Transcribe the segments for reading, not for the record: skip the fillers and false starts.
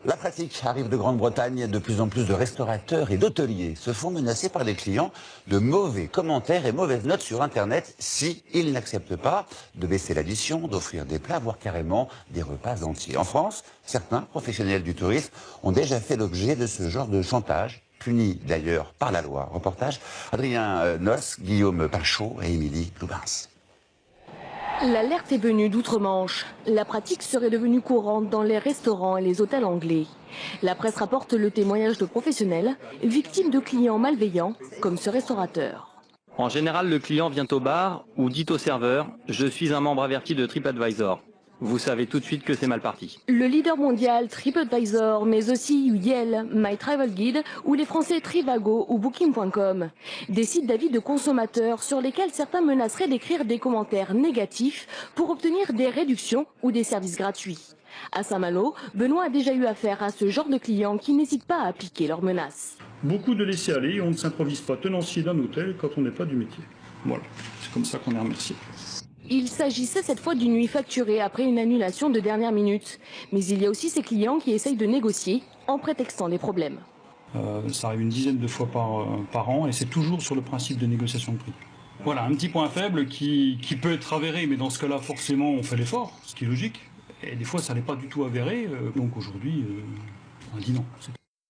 La pratique arrive de Grande-Bretagne. De plus en plus de restaurateurs et d'hôteliers se font menacer par les clients de mauvais commentaires et mauvaises notes sur Internet si ils n'acceptent pas de baisser l'addition, d'offrir des plats, voire carrément des repas entiers. En France, certains professionnels du tourisme ont déjà fait l'objet de ce genre de chantage, puni d'ailleurs par la loi. Reportage Adrien Noss, Guillaume Pinchot et Émilie Loubins. L'alerte est venue d'outre-Manche. La pratique serait devenue courante dans les restaurants et les hôtels anglais. La presse rapporte le témoignage de professionnels, victimes de clients malveillants, comme ce restaurateur. En général, le client vient au bar ou dit au serveur « Je suis un membre averti de TripAdvisor ». Vous savez tout de suite que c'est mal parti. Le leader mondial TripAdvisor, mais aussi Yel, My Travel Guide ou les Français Trivago ou Booking.com. Des sites d'avis de consommateurs sur lesquels certains menaceraient d'écrire des commentaires négatifs pour obtenir des réductions ou des services gratuits. À Saint-Malo, Benoît a déjà eu affaire à ce genre de clients qui n'hésitent pas à appliquer leurs menaces. Beaucoup de laisser-aller, on ne s'improvise pas tenancier d'un hôtel quand on n'est pas du métier. Voilà, c'est comme ça qu'on est remercié. Il s'agissait cette fois d'une nuit facturée après une annulation de dernière minute. Mais il y a aussi ces clients qui essayent de négocier en prétextant des problèmes. Ça arrive une dizaine de fois par an et c'est toujours sur le principe de négociation de prix. Voilà, un petit point faible qui peut être avéré, mais dans ce cas-là, forcément, on fait l'effort, ce qui est logique. Et des fois, ça n'est pas du tout avéré, donc aujourd'hui, on dit non.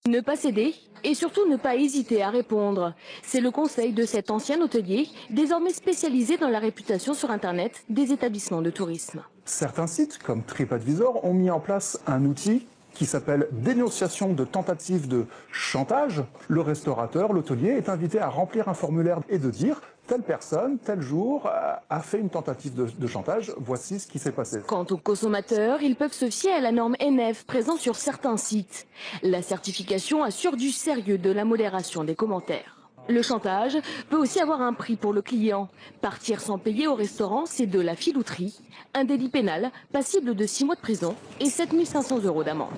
Ne pas céder et surtout ne pas hésiter à répondre. C'est le conseil de cet ancien hôtelier, désormais spécialisé dans la réputation sur Internet des établissements de tourisme. Certains sites, comme TripAdvisor, ont mis en place un outil qui s'appelle dénonciation de tentative de chantage. Le restaurateur, l'hôtelier, est invité à remplir un formulaire et de dire telle personne, tel jour, a fait une tentative de chantage, voici ce qui s'est passé. Quant aux consommateurs, ils peuvent se fier à la norme NF présente sur certains sites. La certification assure du sérieux de la modération des commentaires. Le chantage peut aussi avoir un prix pour le client. Partir sans payer au restaurant, c'est de la filouterie, un délit pénal passible de 6 mois de prison et 7 500 € d'amende.